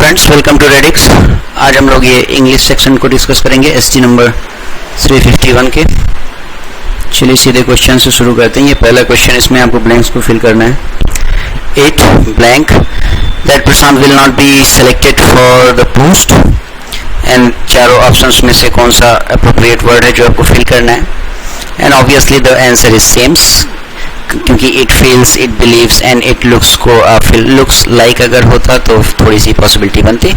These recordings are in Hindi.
Friends, welcome to radix. आज हम लोग ये इंग्लिश सेक्शन को डिस्कस करेंगे एसटी नंबर 351 के। चलिए सीधे क्वेश्चन से शुरू करते हैं। ये पहला क्वेश्चन, इसमें आपको ब्लैंक्स को फिल करना है। 8 blank that Prashant will not be selected for the post, and चारों ऑप्शंस में से कौन सा अप्रोप्रिएट वर्ड है जो आपको फिल करना है। And obviously the answer is seems, क्योंकि it feels, it believes and it looks को लुक्स लाइक अगर होता तो थोड़ी सी पॉसिबिलिटी बनती।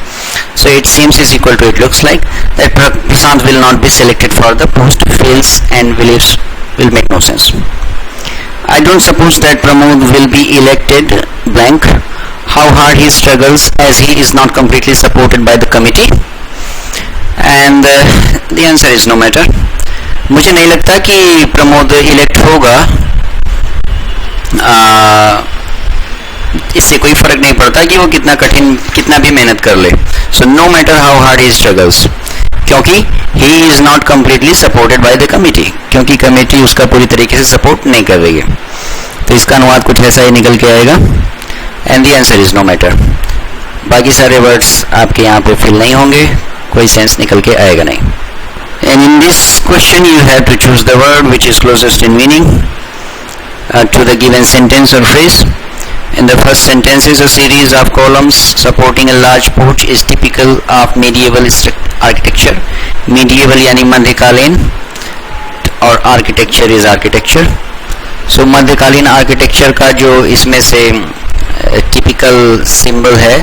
So it seems is equal to it looks like. That Prashant will not be selected for the post, feels and believes will make no sense. I don't suppose that Pramod will be elected blank. How hard he struggles as he is not completely supported by the committee. And the answer is no matter. मुझे नहीं लगता कि प्रमोद इलेक्ट होगा। इससे कोई फर्क नहीं पड़ता कि वो कितना भी मेहनत कर ले। So no matter how hard he struggles, क्योंकि he is not completely supported by the committee, क्योंकि कमेटी उसका पूरी तरीके से सपोर्ट नहीं कर रही है। तो इसका अनुवाद कुछ ऐसा ही निकल के आएगा, and the answer is no matter. बाकी सारे वर्ड्स आपके यहाँ पे फिल नहीं होंगे, कोई सेंस निकल के आएगा नहीं। And in this question you have to choose the word which is closest in meaning to the given sentence or phrase. In the first sentences, a series of columns supporting a large porch is typical of medieval architecture. Medieval यानी मध्यकालीन, और architecture is architecture. So मध्यकालीन architecture का जो इसमें से typical symbol है,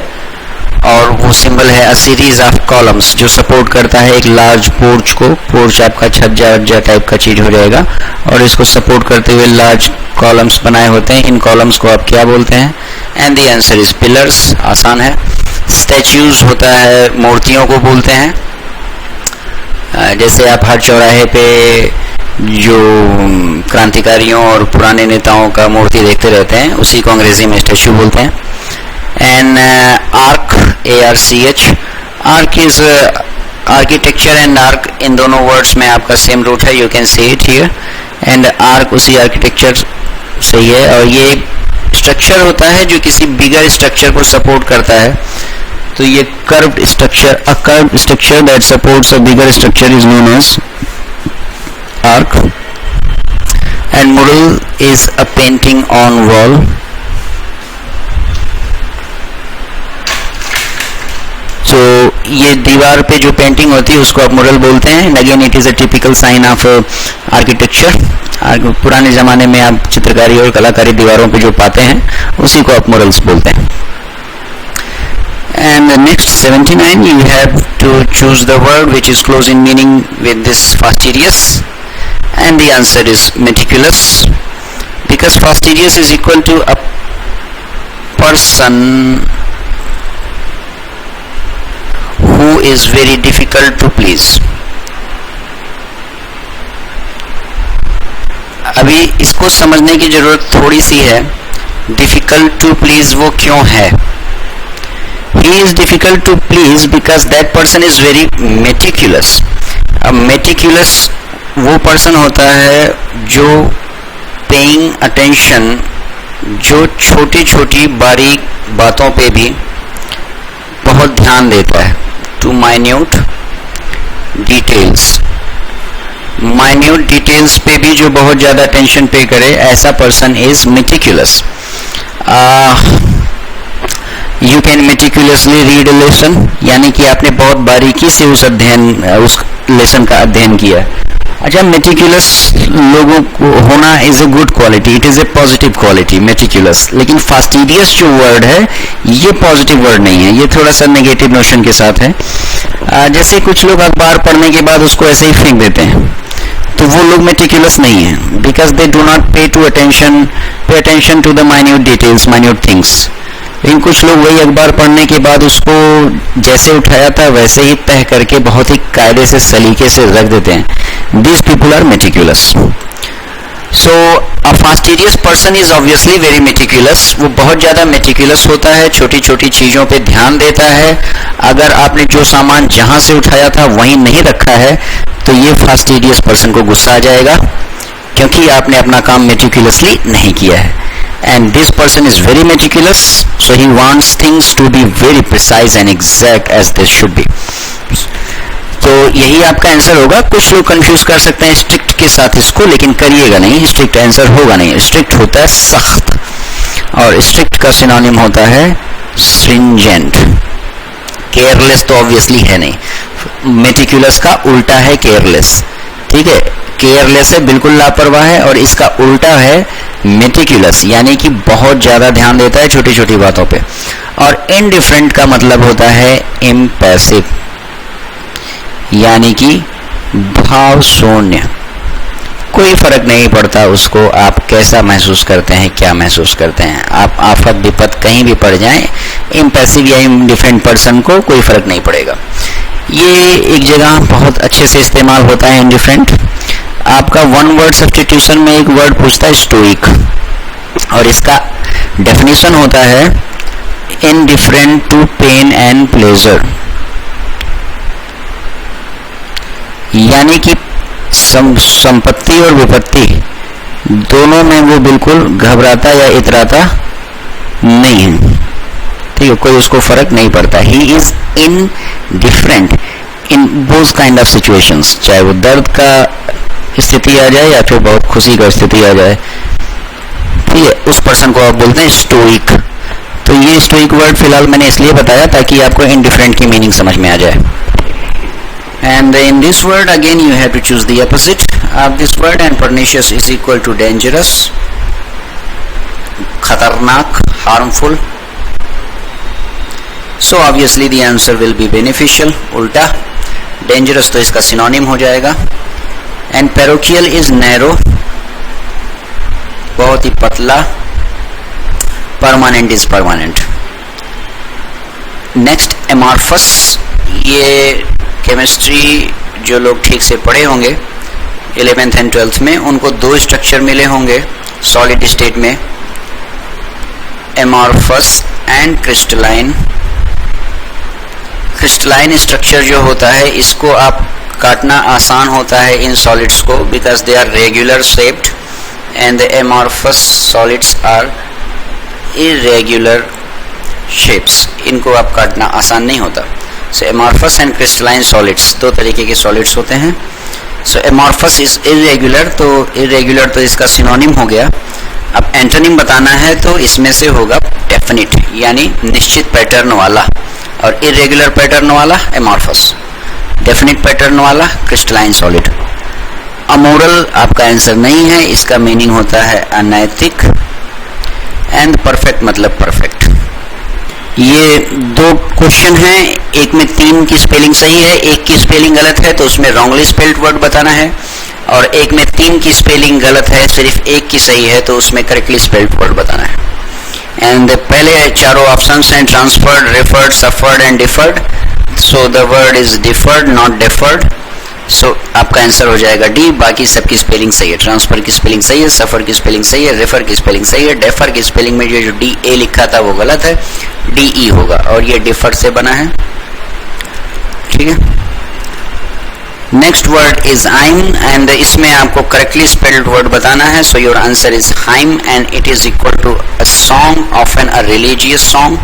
और वो सिंबल है a series of columns, जो सपोर्ट करता है एक लार्ज पोर्च को। पोर्च आपका छज्जा टाइप का चीज हो जाएगा, और इसको सपोर्ट करते हुए लार्ज कॉलम्स बनाए होते हैं। इन कॉलम्स को आप क्या बोलते हैं? And the answer is pillars. आसान है। स्टैच्यूज होता है, मूर्तियों को बोलते हैं। जैसे आप हर चौराहे पे जो क्रांतिकारियों और पुराने नेताओं का मूर्ति देखते रहते हैं, उसी को अंग्रेजी में स्टैच्यू बोलते हैं। And arch, ARCH, arch is architecture and arch, इन दोनों वर्ड्स में आपका सेम रूट है, you can see it here. And arch उसी आर्किटेक्चर से ही है, और ये स्ट्रक्चर होता है जो किसी बिगर स्ट्रक्चर को सपोर्ट करता है। तो ये curved structure, a curved structure that supports a bigger structure is known as arch. And mural is a painting on wall. तो ये दीवार पे जो पेंटिंग होती है उसको आप मुरल बोलते हैं। Again it is a typical sign of architecture. पुराने जमाने में आप चित्रकारी और कलाकारी दीवारों पे जो पाते हैं उसी को आप मुरल्स बोलते हैं। And next 79, you have to choose the word which is close in meaning with this fastidious, and the answer is meticulous, because fastidious is equal to a person who is very difficult to please. अभी इसको समझने की जरूरत थोड़ी सी है। difficult to please वो क्यों है? He is difficult to please because that person is very meticulous. अब meticulous वो पर्सन होता है जो paying attention, जो छोटी छोटी बारीक बातों पे भी बहुत ध्यान देता है। To minute details, minute details पे भी जो बहुत ज़्यादा अटेंशन पे करे, ऐसा person is meticulous. You can meticulously read a lesson, यानी कि आपने बहुत बारीकी से उस लेसन का अध्ययन किया। अच्छा, मेटिकुलस लोगों को होना is a good quality, it is a positive quality, meticulous. लेकिन फास्टिडियस जो वर्ड है ये पॉजिटिव वर्ड नहीं है, ये थोड़ा सा नेगेटिव नोशन के साथ है। जैसे कुछ लोग अखबार पढ़ने के बाद उसको ऐसे ही फेंक देते हैं, तो वो लोग मेटिकुलस नहीं है, because they do not pay attention to the minute details, minute things. लेकिन कुछ लोग वही अखबार पढ़ने के बाद उसको जैसे उठाया था वैसे ही तह करके बहुत ही कायदे से, सलीके से रख देते हैं। These people are meticulous. So a fastidious person is obviously very meticulous. वो बहुत ज़्यादा meticulous होता है, छोटी छोटी चीज़ों पे ध्यान देता है। अगर आपने जो सामान जहाँ से उठाया था वहीं नहीं रखा है तो ये fastidious person को गुस्सा आ जाएगा, क्योंकि आपने अपना काम meticulously नहीं किया है। and this person is very meticulous, So he wants things to be very precise and exact as they should be. तो यही आपका आंसर होगा. कुछ लोग कंफ्यूज कर सकते हैं स्ट्रिक्ट के साथ इसको, लेकिन करिएगा नहीं, स्ट्रिक्ट आंसर होगा नहीं. स्ट्रिक्ट होता है सख्त, और स्ट्रिक्ट का सिनोनिम होता है स्ट्रिंजेंट. केयरलेस तो ऑब्वियसली है नहीं. मेटिकुलस का उल्टा है केयरलेस. ठीक है, केयरलेस है बिल्कुल लापरवाह है, और इसका उल्टा है मेटिकुलस, यानी कि बहुत ज्यादा ध्यान देता है छोटी छोटी बातों पे. और इनडिफरेंट का मतलब होता है इम्पैसिव, यानी कि भाव शून्य. कोई फर्क नहीं पड़ता उसको आप कैसा महसूस करते हैं, क्या महसूस करते हैं. आप आफत विपत कहीं भी पड़ जाएं, इम्पैसिव या इनडिफरेंट पर्सन को कोई फर्क नहीं पड़ेगा. ये एक जगह बहुत अच्छे से इस्तेमाल होता है इनडिफरेंट. आपका वन वर्ड सब्स्टिट्यूशन में एक वर्ड पूछता है स्टोइक, और इसका डेफिनेशन होता है indifferent to pain and pleasure, यानी कि संपत्ति और विपत्ति दोनों में वो बिल्कुल घबराता या इतराता नहीं है. ठीक है, कोई उसको फर्क नहीं पड़ता. He is indifferent in both kind of situations, चाहे वो दर्द का स्थिति आ जाए या फिर बहुत खुशी का स्थिति आ जाए. ठीक है, उस पर्सन को आप बोलते हैं स्टोइक. तो ये स्टोइक वर्ड फिलहाल मैंने इसलिए बताया ताकि आपको इनडिफरेंट की मीनिंग समझ में आ जाए. And in this word again you have to choose the opposite of this word, and pernicious is equal to dangerous, खतरनाक, harmful. So obviously the answer will be beneficial, उल्टा. dangerous तो इसका synonym हो जाएगा. And parochial is narrow, बहुत ही पतला. permanent is permanent. next amorphous, ये केमिस्ट्री जो लोग ठीक से पढ़े होंगे 11th एंड 12th में, उनको दो स्ट्रक्चर मिले होंगे सॉलिड स्टेट में, amorphous and crystalline. Crystalline structure जो होता है इसको आप काटना आसान होता है इन सॉलिड्स को, because they are regular shaped, and the amorphous solids are irregular shapes. इनको आप काटना आसान नहीं होता. So amorphous and crystalline solids दो तरीके के solids होते हैं. So amorphous is irregular, तो irregular तो इसका synonym हो गया. अब एंटोनिम बताना है तो इसमें से होगा definite, यानी निश्चित पैटर्न वाला, और irregular पैटर्न वाला amorphous, definite पैटर्न वाला crystalline solid. अमोरल आपका आंसर नहीं है, इसका मीनिंग होता है अनैतिक, एंड परफेक्ट मतलब परफेक्ट. ये दो क्वेश्चन हैं, एक में 3 की स्पेलिंग सही है, एक की स्पेलिंग गलत है तो उसमें रॉन्गली स्पेल्ड वर्ड बताना है, और एक में 3 की स्पेलिंग गलत है, सिर्फ एक की सही है तो उसमें करेक्टली स्पेल्ड वर्ड बताना है. एंड पहले चारों ऑप्शंस हैं transferred, referred, suffered and differed. So the word is differed not deferred. So आपका आंसर हो जाएगा डी. बाकी सबकी स्पेलिंग सही है. ट्रांसफर की स्पेलिंग सही है, सफर की स्पेलिंग सही है, रेफर की स्पेलिंग सही है, डेफर की स्पेलिंग में जो डी ए लिखा था वो गलत है, डी ई होगा, और ये डिफर से बना है. ठीक है, next word is hymn, and इसमें आपको करेक्टली स्पेल्ड वर्ड बताना है. So your answer is hymn, and it is equal to a song, often a religious song.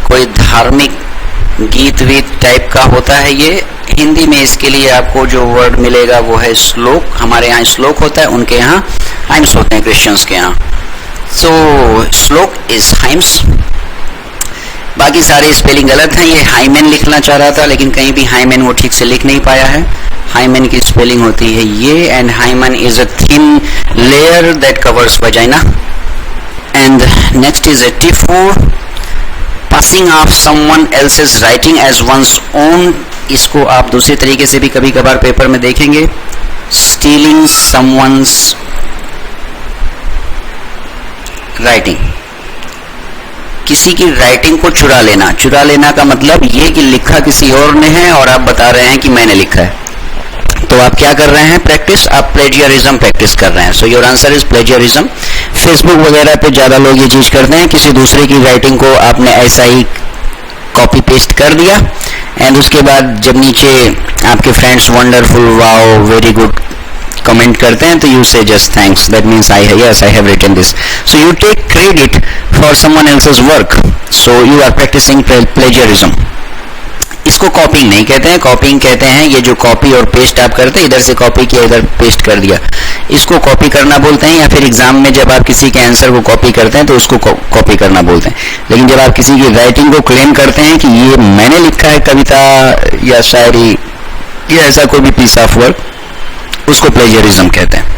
कोई धार्मिक गीत वीत टाइप का होता है ये. हिंदी में इसके लिए आपको जो वर्ड मिलेगा वो है श्लोक. हमारे यहाँ श्लोक होता है, उनके यहाँ हाइम्स होते हैं, क्रिश्चियंस के यहाँ. सो श्लोक इज हाइम्स. बाकी सारे स्पेलिंग गलत हैं. ये हाइमेन लिखना चाह रहा था लेकिन कहीं भी हाइमेन वो ठीक से लिख नहीं पाया है. हाइमेन की स्पेलिंग होती है ये, and hymen is a thin layer that covers vagina. And next is a टिफू, passing off someone else's writing as one's own. इसको आप दूसरे तरीके से भी कभी कभार पेपर में देखेंगे. stealing someone's writing, किसी की राइटिंग को चुरा लेना. चुरा लेना का मतलब ये कि लिखा किसी और ने है और आप बता रहे हैं कि मैंने लिखा है. तो आप क्या कर रहे हैं? प्रैक्टिस. आप प्लेजियरिज्म प्रैक्टिस कर रहे हैं. सो your answer is plagiarism. Facebook वगैरह पे ज़्यादा लोग ये चीज़ करते हैं, किसी दूसरे की राइटिंग को आपने ऐसा ही कॉपी पेस्ट कर दिया, एंड उसके बाद जब नीचे आपके friends wonderful, wow, very good comment करते हैं तो you say just thanks, that means I have written this. So you take credit for someone else's work, so you are practicing plagiarism. इसको कॉपिंग नहीं कहते हैं. कॉपिंग कहते हैं ये जो कॉपी और पेस्ट आप करते हैं, इधर से कॉपी किया इधर पेस्ट कर दिया, इसको कॉपी करना बोलते हैं. या फिर एग्जाम में जब आप किसी के आंसर को कॉपी करते हैं तो उसको कॉपी करना बोलते हैं. लेकिन जब आप किसी की राइटिंग को क्लेम करते हैं कि ये मैंने लिखा है कविता या शायरी या ऐसा कोई भी पीस ऑफ वर्क, उसको प्लेजरिज्म कहते हैं.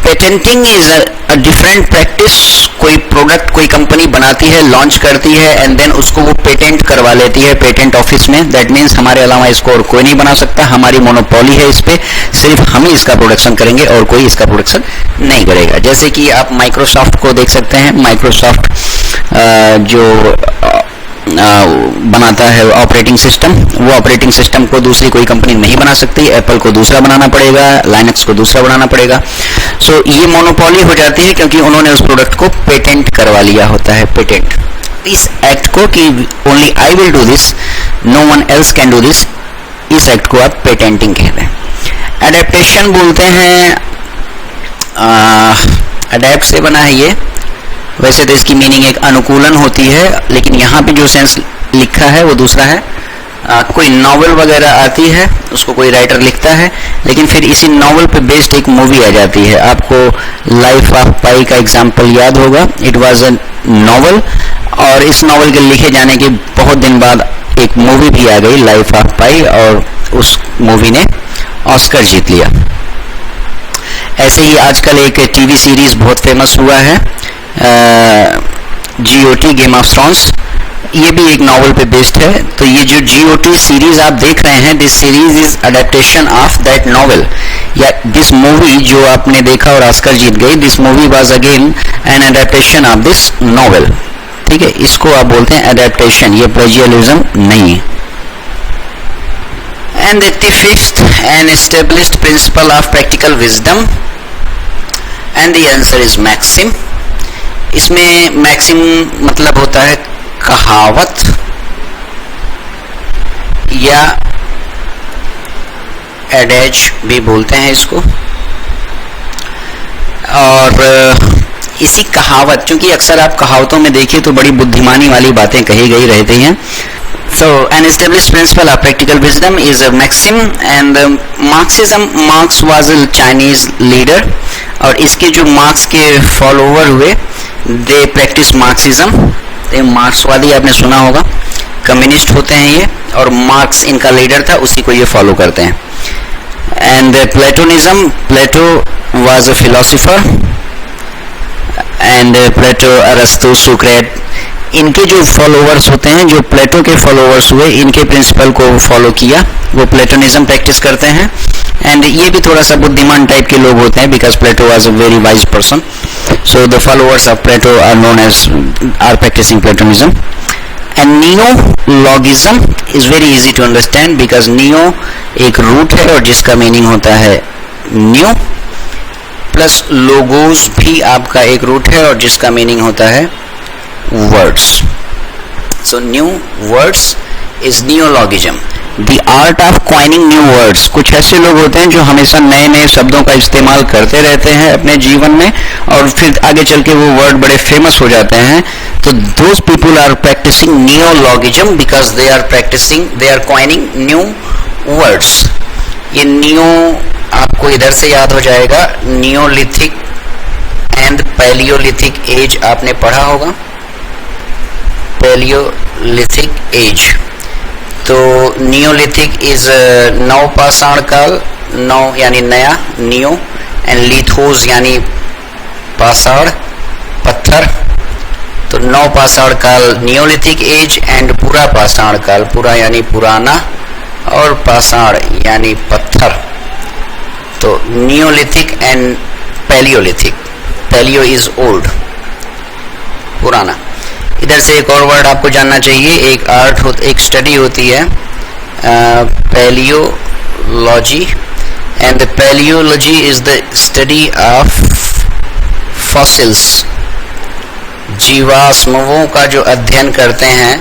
Patenting is a different practice. कोई प्रोडक्ट कोई कंपनी बनाती है, लॉन्च करती है एंड देन उसको वो पेटेंट करवा लेती है पेटेंट ऑफिस में. दैट मीन्स हमारे अलावा इसको और कोई नहीं बना सकता, हमारी मोनोपोली है इस पे, सिर्फ हम ही इसका प्रोडक्शन करेंगे और कोई इसका प्रोडक्शन नहीं करेगा. जैसे कि आप माइक्रोसॉफ्ट को देख सकते हैं. माइक्रोसॉफ्ट जो बनाता है ऑपरेटिंग सिस्टम, वो ऑपरेटिंग सिस्टम को दूसरी कोई कंपनी नहीं बना सकती. एप्पल को दूसरा बनाना पड़ेगा, लाइनक्स को दूसरा बनाना पड़ेगा. सो ये मोनोपोली हो जाती है क्योंकि उन्होंने उस प्रोडक्ट को पेटेंट करवा लिया होता है. पेटेंट इस एक्ट को कि only I will do this, no one else can do this, इस एक्ट को आप पेटेंटिंग कहते हैं. एडेप्टेशन बोलते हैं, अडेप्ट से बना है ये. वैसे तो इसकी मीनिंग एक अनुकूलन होती है, लेकिन यहाँ पे जो सेंस लिखा है वो दूसरा है. कोई नॉवेल वगैरह आती है, उसको कोई राइटर लिखता है, लेकिन फिर इसी नॉवेल पे बेस्ड एक मूवी आ जाती है. आपको लाइफ ऑफ पाई का एग्जाम्पल याद होगा. इट वाज अ नॉवेल और इस नॉवेल के लिखे जाने के बहुत दिन बाद एक मूवी भी आ गई, लाइफ ऑफ पाई, और उस मूवी ने ऑस्कर जीत लिया. ऐसे ही आजकल एक टीवी सीरीज बहुत फेमस हुआ है, GOT, गेम ऑफ थ्रोन्स. ये भी एक नॉवेल पे बेस्ड है. तो ये जो GOT सीरीज आप देख रहे हैं, this series is adaptation of that novel. या दिस मूवी जो आपने देखा और ऑस्कर जीत गई, this movie was again an adaptation of this novel. ठीक है, इसको आप बोलते हैं अडेप्टेशन, ये प्लेजियरिज्म नहीं है. And 85th an established principle of practical wisdom, and the answer is maxim. इसमें मैक्सिम मतलब होता है कहावत या एडेज भी बोलते हैं इसको. और इसी कहावत, क्योंकि अक्सर आप कहावतों में देखिए तो बड़ी बुद्धिमानी वाली बातें कही गई रहती हैं. So an established principle of practical wisdom is a maxim, and Marxism, Marx was a Chinese leader, और इसके जो मार्क्स के फॉलोवर हुए, they practice Marxism. ये मार्क्सवादी आपने सुना होगा, कम्युनिस्ट होते हैं ये, और मार्क्स इनका लीडर था, उसी को ये फॉलो करते हैं. And platonism, Plato was a philosopher, and Plato, अरस्तु, सुक्रेट, इनके जो फॉलोवर्स होते हैं, जो प्लेटो के फॉलोवर्स हुए, इनके प्रिंसिपल को फॉलो किया, वो प्लेटोनिज्म प्रैक्टिस करते हैं. एंड ये भी थोड़ा सा बुद्धिमान टाइप के लोग होते हैं, because Plato was a very wise person. So the followers of Plato are known as are practicing platonism. And neologism is very easy to understand, because neo एक रूट है और जिसका मीनिंग होता है न्यू, प्लस लोगोस भी आपका एक रूट है और जिसका मीनिंग होता है words. So new words is neologism. The art of coining new words. कुछ ऐसे लोग होते हैं जो हमेशा नए नए शब्दों का इस्तेमाल करते रहते हैं अपने जीवन में, और फिर आगे चल के वो वर्ड बड़े फेमस हो जाते हैं. तो those people are practicing neologism because they are coining new words. ये neo आपको इधर से याद हो जाएगा, नियोलिथिक एंड पैलियोलिथिक एज आपने पढ़ा होगा. पैलियोलिथिक एज, तो नियोलिथिक इज नवपाषाण काल, नव यानी नया, नियो, एंड लिथोस यानी पाषाण, पत्थर. तो नवपाषाण काल नियोलिथिक एज, एंड पूरा पाषाण काल, पूरा यानी पुराना और पाषाण यानी पत्थर. तो neolithic and paleolithic. Paleo is old, पुराना. इधर से एक और वर्ड आपको जानना चाहिए. एक स्टडी होती है paleology, and paleology is the study of fossils. जीवाश्मों का जो अध्ययन करते हैं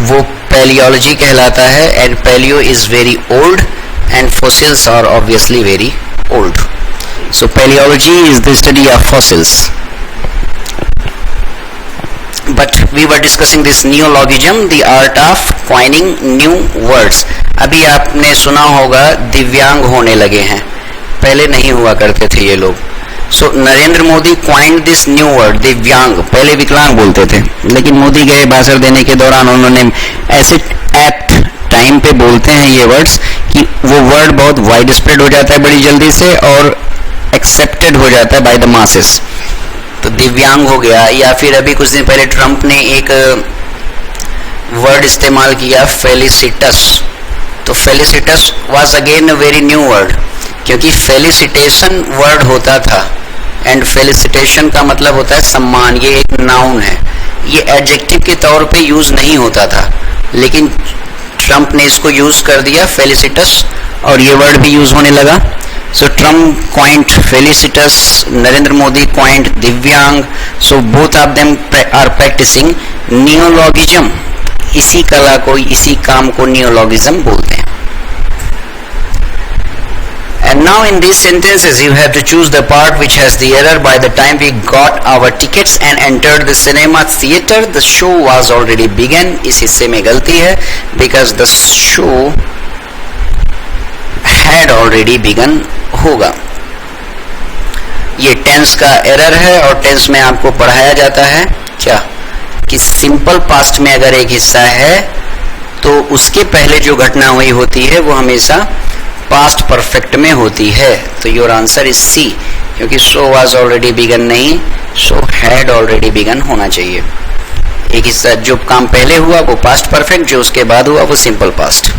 वो पैलियोलॉजी कहलाता है. And paleo is very old and fossils are obviously very old. So paleology is the study of fossils. But we were discussing this neologism, the art of coining new words. अभी आपने सुना होगा दिव्यांग होने लगे हैं, पहले नहीं हुआ करते थे ये लोग. So Narendra Modi coined this new word दिव्यांग. पहले विकलांग बोलते थे, लेकिन मोदी गए भाषण देने के दौरान उन्होंने ऐसे एट टाइम पे बोलते हैं ये वर्ड्स कि वो वर्ड बहुत वाइड स्प्रेड हो जाता है बड़ी जल्दी से और एक्सेप्टेड हो जाता है बाय द मासेस. तो दिव्यांग हो गया. या फिर अभी कुछ दिन पहले ट्रंप ने एक वर्ड इस्तेमाल किया फेलिसिटस. तो फेलिसिटस was again a very new word, क्योंकि फेलिसिटेशन वर्ड होता था एंड फेलिसिटेशन का मतलब होता है सम्मान. ये एक नाउन है, ये एडजेक्टिव के तौर पे यूज नहीं होता था, लेकिन ट्रंप ने इसको यूज कर दिया फेलिसिटस और ये वर्ड भी यूज होने लगा. So Trump coined felicitous, Narendra Modi coined divyang. So both of them are practicing neologism. इसी कला को, इसी काम को neologism बोलते हैं. And now in these sentences you have to choose the part which has the error. By the time we got our tickets and entered the cinema theater, the show was already begun. इस हिस्से में गलती है because the show had already begun होगा. ये टेंस का एरर है और टेंस में आपको पढ़ाया जाता है क्या कि सिंपल पास्ट में अगर एक हिस्सा है तो उसके पहले जो घटना हुई होती है वो हमेशा पास्ट परफेक्ट में होती है. तो योर आंसर इज सी, क्योंकि सो वाज ऑलरेडी बिगन नहीं, सो हैड ऑलरेडी बिगन होना चाहिए. एक हिस्सा जो काम पहले हुआ वो पास्ट परफेक्ट, जो उसके बाद हुआ वो simple past.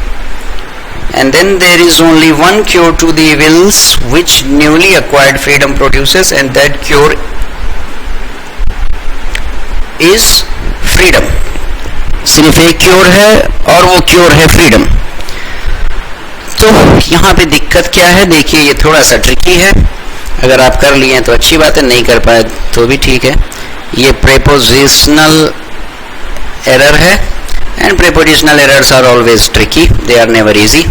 And then there is only one cure to the evils which newly acquired freedom produces, and that cure is freedom. सिर्फ एक क्योर है और वो क्योर है फ्रीडम. तो यहाँ पे दिक्कत क्या है, देखिए ये थोड़ा सा ट्रिकी है. अगर आप कर लिए तो अच्छी बात है, नहीं कर पाए तो भी ठीक है. ये प्रेपोजिशनल एरर है and prepositional errors are always tricky, they are never easy.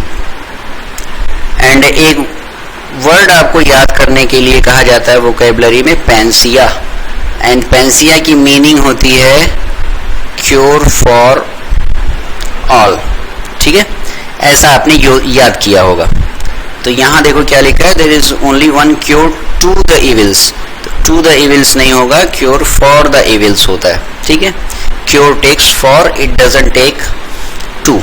and एक वर्ड आपको याद करने के लिए कहा जाता है वोकैबुलरी में पैंसिया, एंड पैंसिया की मीनिंग होती है क्योर फॉर ऑल. ठीक है, ऐसा आपने याद किया होगा. तो यहाँ देखो क्या लिखा है, there is only one cure to the evils. To the evils नहीं होगा, क्योर फॉर द इविल्स होता है. ठीक है, cure takes for, it doesn't take to.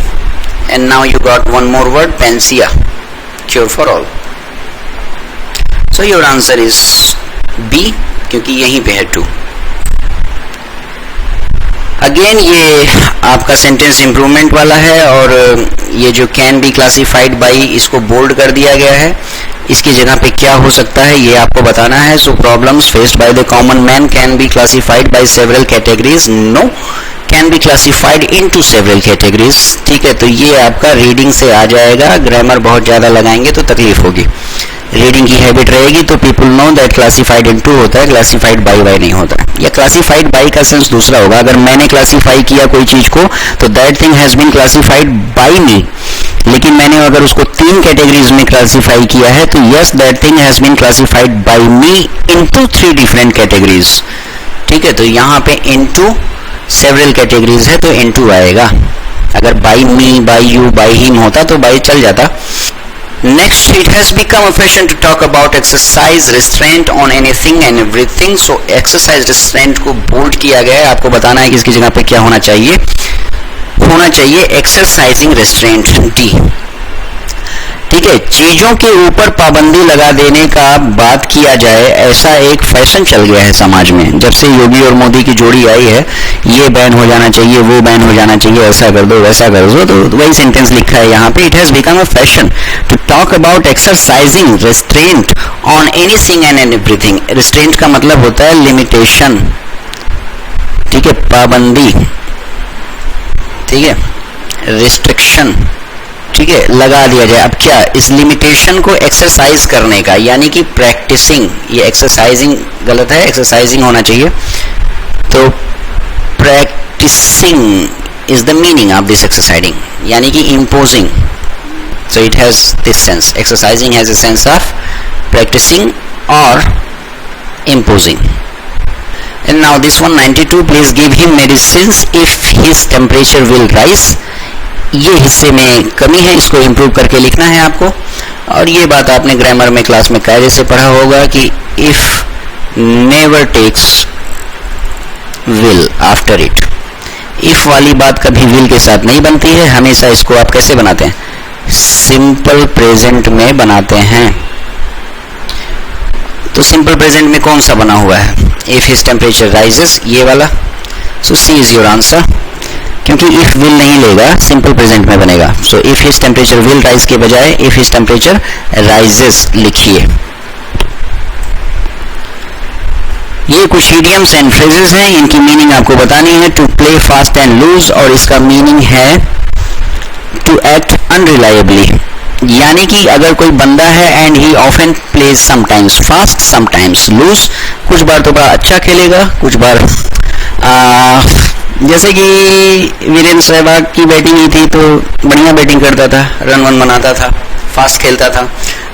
And now you got one more word, panacea, cure for all. So your answer is B, क्योंकि यहीं पे है to. अगेन ये आपका सेंटेंस इम्प्रूवमेंट वाला है और ये जो कैन बी क्लासिफाइड बाई इसको बोल्ड कर दिया गया है. इसकी जगह पे क्या हो सकता है ये आपको बताना है. So problems faced by the common man can be classified by several categories. No, can be classified into several categories. ठीक है, तो ये आपका रीडिंग से आ जाएगा. ग्रामर बहुत ज़्यादा लगाएंगे तो तकलीफ होगी. रीडिंग की हैबिट रहेगी तो people know that classified into होता है, क्लासिफाइड बाय बाय नहीं होता. या क्लासिफाइड बाय का सेंस दूसरा होगा. अगर मैंने क्लासिफाई किया कोई चीज को तो that thing has been classified by me. लेकिन मैंने अगर उसको 3 कैटेगरीज में क्लासिफाई किया है तो yes, that thing has been classified by me into 3 different categories. ठीक है, तो यहाँ पे इनटू सेवरल कैटेगरीज है तो इनटू आएगा. अगर by me, by you, by him होता तो बाय चल जाता. Next, it has become a fashion to talk about exercise restraint on anything and everything. So exercise restraint को बोल्ड किया गया है. आपको बताना है कि इसकी जगह पे क्या होना चाहिए. होना चाहिए एक्सरसाइजिंग रेस्ट्रेंट डी. ठीक है, चीजों के ऊपर पाबंदी लगा देने का बात किया जाए, ऐसा एक फैशन चल गया है समाज में. जब से योगी और मोदी की जोड़ी आई है, ये बैन हो जाना चाहिए, वो बैन हो जाना चाहिए, ऐसा कर दो, वैसा कर दो. तो वही सेंटेंस लिखा है यहाँ पे. It has become a fashion to talk about exercising restraint on anything and everything. Restraint का मतलब होता है लिमिटेशन. ठीक है, पाबंदी. ठीक है, रिस्ट्रिक्शन. ठीक है, लगा दिया जाए. अब क्या, इस लिमिटेशन को एक्सरसाइज करने का, यानी कि प्रैक्टिसिंग. ये एक्सरसाइजिंग गलत है, एक्सरसाइजिंग होना चाहिए. तो practicing is the meaning of this exercising, यानी कि imposing. So it has this sense. Exercising has a sense of practicing or imposing. And now this one 92, please give him medicines if his temperature will rise. ये हिस्से में कमी है, इसको इम्प्रूव करके लिखना है आपको. और ये बात आपने ग्रामर में क्लास में कायदे से पढ़ा होगा कि if never takes will after it. if वाली बात कभी will के साथ नहीं बनती है, हमेशा इसको आप कैसे बनाते हैं? सिंपल प्रेजेंट में बनाते हैं. तो सिंपल प्रेजेंट में कौन सा बना हुआ है? इफ हिज टेम्परेचर राइजेस, ये वाला. सो सी इज योर आंसर, क्योंकि इफ विल नहीं लेगा, सिंपल प्रेजेंट में बनेगा. So if his temperature will rise के बजाय इफ हिज टेम्परेचर राइजेस लिखिए. ये कुछ इडियम्स एंड फ्रेजेस हैं, इनकी मीनिंग आपको बतानी है. To play fast and loose, और इसका मीनिंग है टू एक्ट अनरिलायबली. यानी कि अगर कोई बंदा है and he often plays sometimes fast sometimes loose, कुछ बार तो बड़ा अच्छा खेलेगा, कुछ बार जैसे कि वीरेंद्र सहवाग की बैटिंग ही थी तो बढ़िया बैटिंग करता था, रन वन बनाता था, फास्ट खेलता था,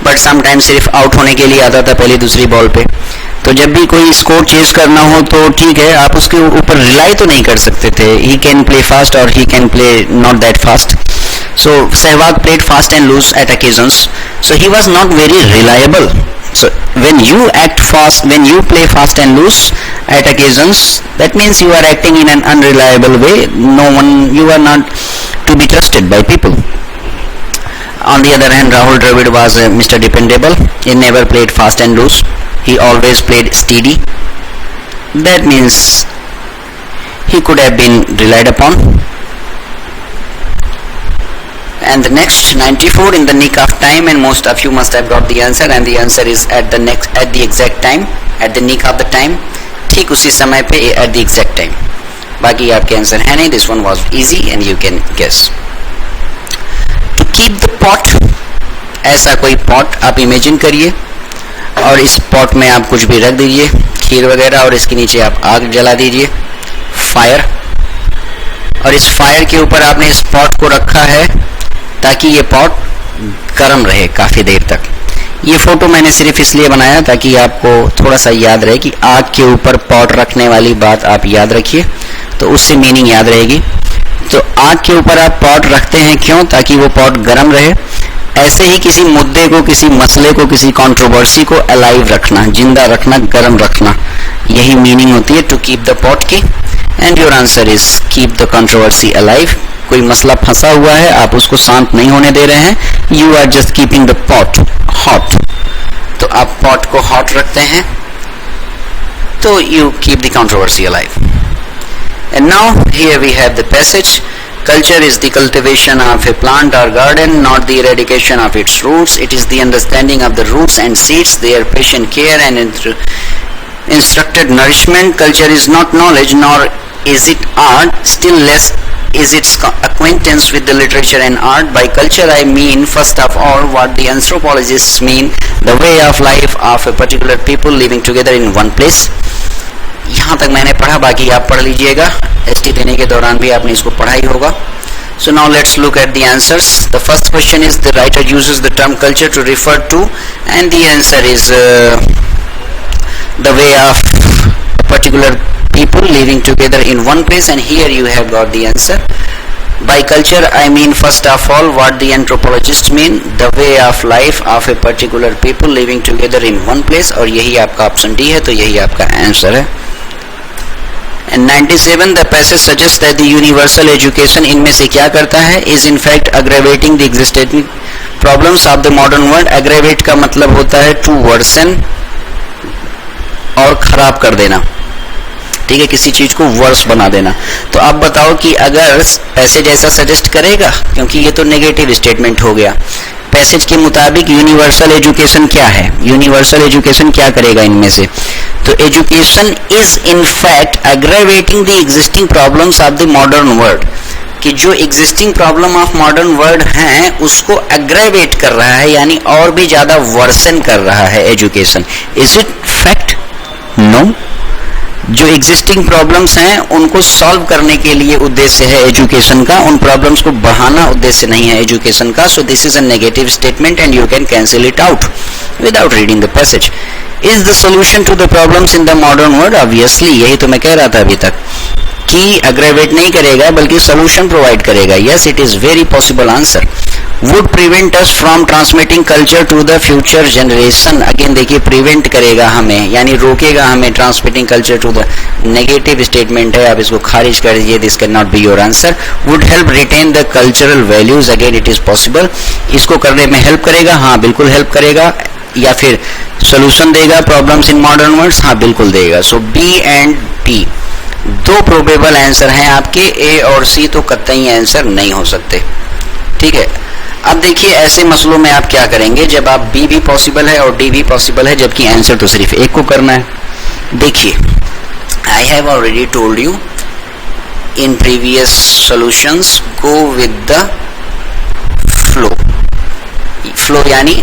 बट समटाइम्स सिर्फ आउट होने के लिए आता था पहली दूसरी बॉल पे. तो जब भी कोई स्कोर चेज करना हो तो ठीक है, आप उसके ऊपर रिलाई तो नहीं कर सकते थे. ही कैन प्ले फास्ट और he can play not that fast. So Sehwag played fast and loose at occasions, so he was not very reliable. So when you act fast, when you play fast and loose at occasions, that means you are acting in an unreliable way. No one, you are not to be trusted by people. On the other hand, Rahul Dravid was Mr. Dependable. He never played fast and loose. He always played steady. That means he could have been relied upon. And the next 94, in the nick of time, and most of you must have got the answer, and the answer is at the exact time, at the nick of the time, ठीक उसी समय पे at the exact time. बाकी आपके आंसर है नहीं. This one was easy and you can guess. To keep the pot, ऐसा कोई pot आप इमेजिन करिए और इस pot में आप कुछ भी रख दीजिए, खीर वगैरह, और इसके नीचे आप आग जला दीजिए, फायर. और इस फायर के ऊपर आपने इस pot को रखा है ताकि ये पॉट गर्म रहे काफी देर तक. ये फोटो मैंने सिर्फ इसलिए बनाया ताकि आपको थोड़ा सा याद रहे कि आग के ऊपर पॉट रखने वाली बात आप याद रखिए, तो उससे मीनिंग याद रहेगी. तो आग के ऊपर आप पॉट रखते हैं क्यों? ताकि वो पॉट गर्म रहे. ऐसे ही किसी मुद्दे को, किसी मसले को, किसी कंट्रोवर्सी को अलाइव रखना, जिंदा रखना, गर्म रखना, यही मीनिंग होती है टू कीप द पॉट की. And your answer is keep the controversy alive. कोई मसला फंसा हुआ है, आप उसको शांत नहीं होने दे रहे हैं. You are just keeping the pot hot. तो आप पॉट को हॉट रखते हैं, तो you keep the controversy alive. And now here we have the passage. Culture is the cultivation of a plant or garden, not the eradication of its roots. It is the understanding of the roots and seeds, their patient care and instructed nourishment. Culture is not knowledge, nor is it art, still less is its acquaintance with the literature and art. By culture I mean first of all what the anthropologists mean, the way of life of a particular people living together in one place. यहाँ तक मैंने पढ़ा, बाकी आप पढ़ लीजिएगा. एसटी देने के दौरान भी आपने इसको पढ़ा ही होगा. So now let's look at the answers. The first question is the writer uses the term culture to refer to, and the answer is the way of particular people living together in one place, and here you have got the answer. By culture I mean first of all what the anthropologists mean, the way of life of a particular people living together in one place, और यही आपका ऑप्शन डी है, तो यही आपका आंसर है. And 97, the passage suggests that the universal education, इनमें से क्या करता है, is in fact aggravating the existing problems of the modern world. aggravate का मतलब होता है to worsen, और खराब कर देना. ठीक है, किसी चीज को वर्स बना देना. तो आप बताओ कि अगर पैसेज ऐसा सजेस्ट करेगा, क्योंकि ये तो नेगेटिव स्टेटमेंट हो गया. पैसेज के मुताबिक यूनिवर्सल एजुकेशन क्या है? यूनिवर्सल एजुकेशन क्या करेगा इनमें से? तो education is in fact aggravating the existing problems of the modern world. कि जो existing problem of modern world हैं उसको एग्रेवेट कर रहा है, यानी और भी ज्यादा वर्सन कर रहा है education. Is it fact? No. जो एग्जिस्टिंग प्रॉब्लम्स हैं उनको सॉल्व करने के लिए उद्देश्य है एजुकेशन का, उन प्रॉब्लम्स को बढ़ाना उद्देश्य नहीं है एजुकेशन का. So this is a negative statement and you can cancel it out without reading the passage. Is the solution to the problems in the modern world? Obviously, यही तो मैं कह रहा था अभी तक कि अग्रेवेट नहीं करेगा बल्कि सोल्यूशन प्रोवाइड करेगा. Yes, it is very possible answer. Would prevent us from transmitting culture to the future generation. Again देखिए, प्रिवेंट करेगा हमें यानी रोकेगा हमें transmitting culture to the, negative statement है, आप इसको खारिज कर दीजिए. This can not be your answer. Would help retain the cultural values. Again it is possible. इसको करने में हेल्प करेगा, हाँ बिल्कुल हेल्प करेगा. या फिर सोल्यूशन देगा प्रॉब्लम्स इन मॉडर्न वर्ल्ड्स, हाँ बिल्कुल देगा. सो बी एंड डी दो प्रोबेबल आंसर हैं आपके. ए और सी तो कतई आंसर नहीं हो सकते. ठीक है, अब देखिए ऐसे मसलों में आप क्या करेंगे जब आप बी भी पॉसिबल है और डी भी पॉसिबल है जबकि आंसर तो सिर्फ एक को करना है. देखिए, I have already told you in previous solutions, go with the flow. Flow यानी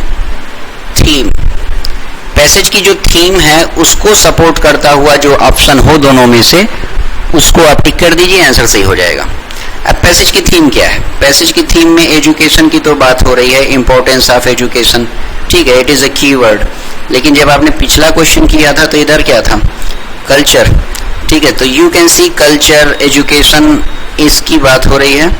थीम. पैसेज की जो थीम है उसको सपोर्ट करता हुआ जो ऑप्शन हो दोनों में से उसको आप टिक कर दीजिए, आंसर सही हो जाएगा. अब पैसेज की थीम क्या है? पैसेज की थीम में एजुकेशन की तो बात हो रही है, इंपॉर्टेंस ऑफ एजुकेशन. ठीक है, इट इज अ कीवर्ड. लेकिन जब आपने पिछला क्वेश्चन किया था तो इधर क्या था? कल्चर. ठीक है, तो you can C culture, education, इसकी बात हो रही है,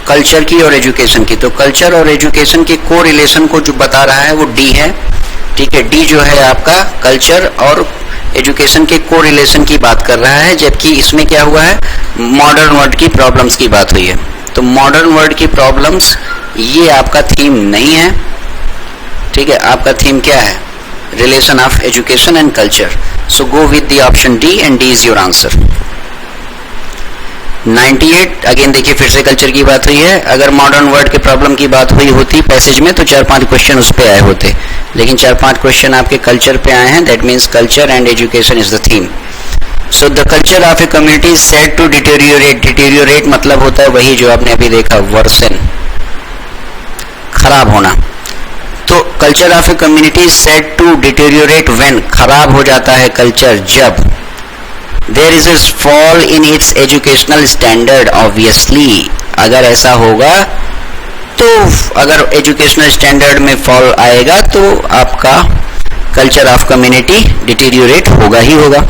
कल्चर की और एजुकेशन की. तो कल्चर और एजुकेशन के को रिलेशन को जो बता रहा है वो डी है. ठीक है, डी जो है आपका कल्चर और एजुकेशन के को रिलेशन की बात कर रहा है, जबकि इसमें क्या हुआ है? मॉडर्न वर्ल्ड की प्रॉब्लम्स की बात हुई है. तो मॉडर्न वर्ल्ड की प्रॉब्लम्स ये आपका थीम नहीं है. ठीक है, आपका थीम क्या है? Relation of education and culture. So go with the option D and D is your answer. 98 again देखिए फिर से कल्चर की बात हुई है. अगर मॉडर्न वर्ल्ड के प्रॉब्लम की बात हुई होती पैसेज में तो 4-5 क्वेश्चन उस पे आए होते, लेकिन 4-5 क्वेश्चन आपके कल्चर पे आए हैं. That means culture and education is the theme. So the culture of a community is said to deteriorate. Deteriorate मतलब होता है वही जो आपने अभी देखा, वर्सन, खराब होना. तो culture of a community is said to deteriorate when, खराब हो जाता है कल्चर जब there is a fall in its educational standard. obviously अगर ऐसा होगा तो अगर एजुकेशनल स्टैंडर्ड में फॉल आएगा तो आपका कल्चर ऑफ कम्युनिटी डिटेरियोरेट होगा ही होगा.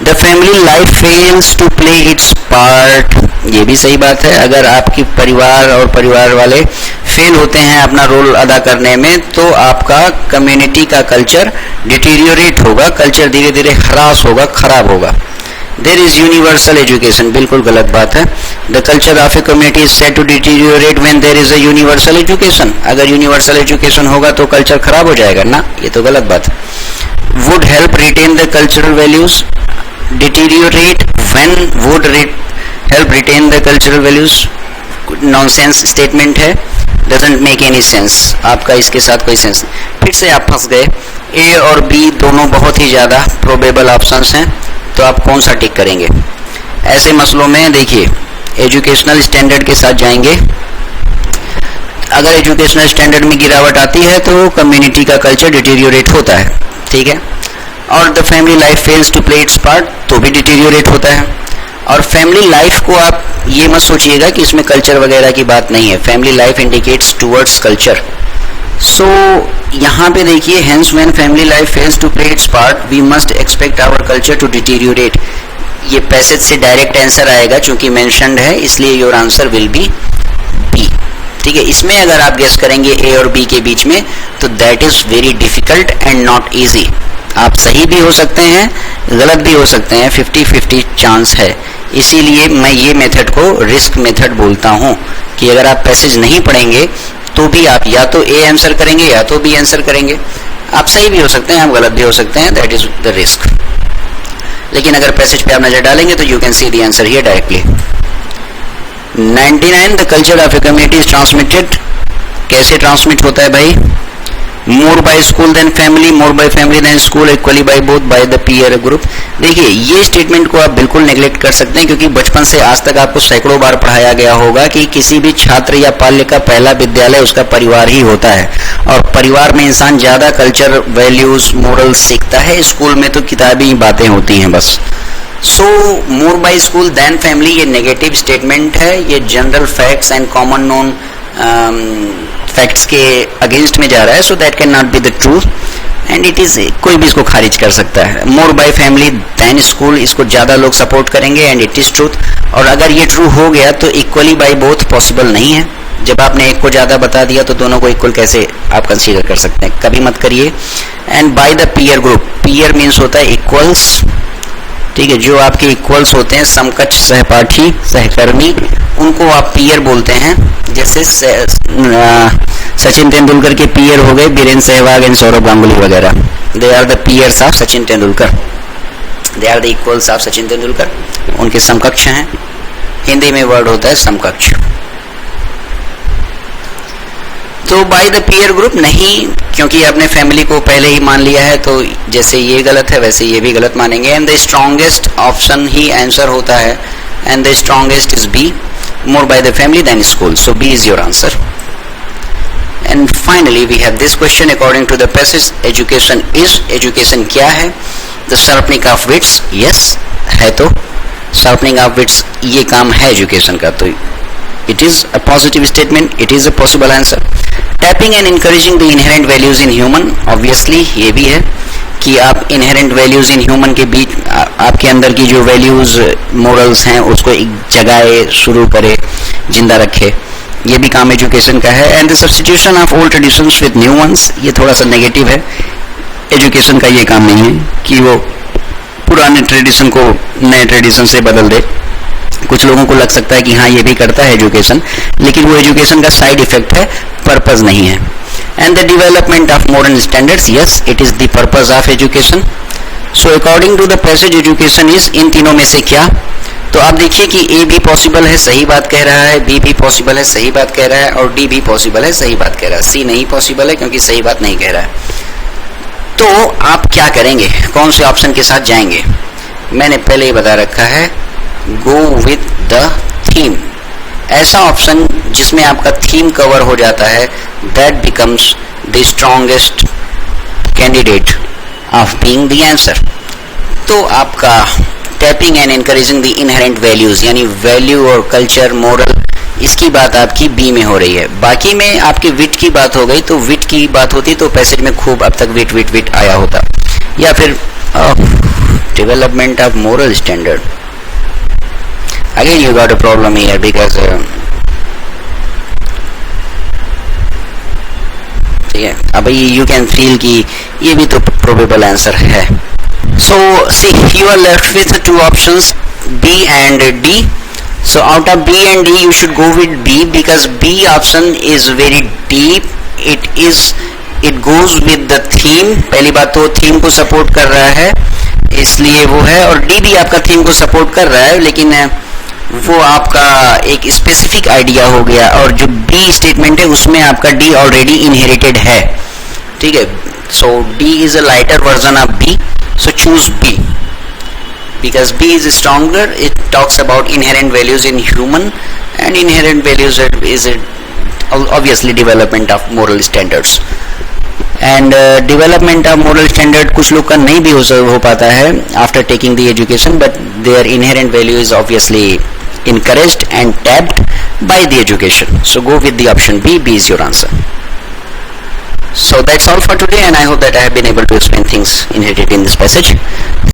The family life fails to play its part. ये भी सही बात है. अगर आपकी परिवार और परिवार वाले फेल होते हैं अपना रोल अदा करने में तो आपका कम्युनिटी का कल्चर डिटेरियोरेट होगा, कल्चर धीरे धीरे ह्रास होगा, खराब होगा. देयर इज यूनिवर्सल एजुकेशन, बिल्कुल गलत बात है. The culture of a community is said to deteriorate when there is a universal education. अगर यूनिवर्सल एजुकेशन होगा तो कल्चर खराब हो जाएगा ना, ये तो गलत बात है. Would help retain the cultural values. Deteriorate when would help retain the cultural values. Nonsense statement है, डजंट मेक एनी सेंस. आपका इसके साथ कोई सेंस. फिर से आप फंस गए. ए और बी दोनों बहुत ही ज़्यादा प्रोबेबल ऑप्शंस हैं, तो आप कौन सा टिक करेंगे? ऐसे मसलों में देखिए एजुकेशनल स्टैंडर्ड के साथ जाएंगे. अगर एजुकेशनल स्टैंडर्ड में गिरावट आती है तो कम्युनिटी का कल्चर डिटेरियोरेट होता है. ठीक है, और the family life fails to play its part तो भी डिटेरियोरेट होता है. और फैमिली लाइफ को आप ये मत सोचिएगा कि इसमें कल्चर वगैरह की बात नहीं है. Family life indicates towards culture. So यहाँ पे देखिए, hence when family life fails to play its part we must expect our culture to deteriorate. ये पैसेज से डायरेक्ट आंसर आएगा चूंकि मेंशन्ड है, इसलिए your answer will be B. ठीक है, इसमें अगर आप गेस करेंगे ए और बी के बीच में तो that is very difficult and not easy. आप सही भी हो सकते हैं, गलत भी हो सकते हैं, 50-50 चांस है. इसीलिए मैं ये मेथड को रिस्क मेथड बोलता हूँ कि अगर आप पैसेज नहीं पढ़ेंगे तो भी आप या तो ए आंसर करेंगे या तो बी आंसर करेंगे. आप सही भी हो सकते हैं, आप गलत भी हो सकते हैं. That is the risk. लेकिन अगर पैसेज पे आप नजर डालेंगे तो you can see the answer here directly. 99 the culture of a community is transmitted. कैसे ट्रांसमिट होता है भाई? More by school than family, more by family than school, equally by both, by the peer group. देखिए ये स्टेटमेंट को आप बिल्कुल नेग्लेक्ट कर सकते हैं, क्योंकि बचपन से आज तक आपको सैकड़ों बार पढ़ाया गया होगा कि किसी भी छात्र या बाल्य का पहला विद्यालय उसका परिवार ही होता है, और परिवार में इंसान ज्यादा कल्चर, वैल्यूज, मोरल सीखता है। स्कूल में तो किताबी बातें होती हैं बस। So more by school than family ये नेगेटिव स्टेटमेंट है, ये general facts and common known facts के अगेंस्ट में जा रहा है। So that can not be the truth and it is, कोई भी इसको खारिज कर सकता है। More by family than school, इसको ज्यादा लोग सपोर्ट करेंगे एंड इट इज ट्रूथ। और अगर ये ट्रू हो गया तो इक्वली बाय बोथ पॉसिबल नहीं है। जब आपने एक को ज्यादा बता दिया तो दोनों को इक्वल कैसे आप कंसीडर कर सकते हैं, कभी मत करिए। And bye the peer group, peer means होता है इक्वल्स, ठीक है, जो आपके इक्वल्स होते हैं, समकक्ष, सहपाठी, सहकर्मी, उनको आप पीयर बोलते हैं। जैसे सचिन तेंदुलकर के पीयर हो गए वीरेंद्र सहवाग एंड सौरभ गांगुली वगैरह, they are the peers of Sachin Tendulkar, they are the equals of Sachin Tendulkar, उनके समकक्ष हैं। हिंदी में वर्ड होता है समकक्ष। तो बाय द पीयर ग्रुप नहीं, क्योंकि आपने फैमिली को पहले ही मान लिया है, तो जैसे ये गलत है वैसे ये भी गलत मानेंगे। एंड द स्ट्रॉन्गेस्ट ऑप्शन ही आंसर होता है, and the strongest is B, more by the family than school. So B is your answer. And finally we have this question according to the passage, education is, education क्या है? The sharpening of wits, yes है, तो शार्पनिंग ऑफ विट्स ये काम है एजुकेशन का, तो it is a positive statement, it is a possible answer. Tapping and encouraging the inherent values in human, obviously ये भी है कि आप inherent values in human के बीच आपके अंदर की जो values, morals हैं उसको एक जगाए, शुरू करे, जिंदा रखे, ये भी काम एजुकेशन का है। And the substitution of old traditions with new ones, ये थोड़ा सा नेगेटिव है, एजुकेशन का ये काम नहीं है कि वो पुराने ट्रेडिशन को नए ट्रेडिशन से बदल दे। कुछ लोगों को लग सकता है कि हाँ ये भी करता है एजुकेशन, लेकिन वो एजुकेशन का साइड इफेक्ट है, पर्पस नहीं है। And the development of modern standards, yes it is the purpose of education. So according to the passage education is, इन तीनों में से क्या? तो आप देखिए कि ए भी पॉसिबल है, सही बात कह रहा है, बी भी पॉसिबल है, सही बात कह रहा है, और डी भी पॉसिबल है, सही बात कह रहा है। सी नहीं पॉसिबल है क्योंकि सही बात नहीं कह रहा है। तो आप क्या करेंगे, कौन से ऑप्शन के साथ जाएंगे? मैंने पहले ही बता रखा है, गो विथ द थीम, ऐसा ऑप्शन जिसमें आपका थीम कवर हो जाता है, that becomes the strongest candidate of being the answer. तो आपका tapping and encouraging the inherent values, यानी वैल्यू और कल्चर, मोरल, इसकी बात आपकी बी में हो रही है। बाकी में आपकी विट की बात हो गई, तो विट की बात होती तो पैसेज में खूब अब तक विट विट विट आया होता। या फिर development of moral standard, again you got a problem here because ठीक है, अब you can feel कि ये भी तो probable answer है। So see, you are left with two options, B and D. So out of B and D you should go with B because B option is very deep, it goes with the theme। पहली बात तो theme को support कर रहा है इसलिए वो है, और D भी आपका theme को support कर रहा है, लेकिन वो आपका एक स्पेसिफिक आइडिया हो गया, और जो बी स्टेटमेंट है उसमें आपका डी ऑलरेडी इनहेरिटेड है, ठीक है। So D is a lighter version of B, so choose B because B is stronger, it talks about inherent values in human, and inherent values is obviously development of moral standards. And development of moral standard कुछ लोग का नहीं भी हो पाता है after taking the education, but their inherent value is obviously encouraged and tapped by the education. So go with the option B. B is your answer. So that's all for today, and I hope that I have been able to explain things inherited in this passage.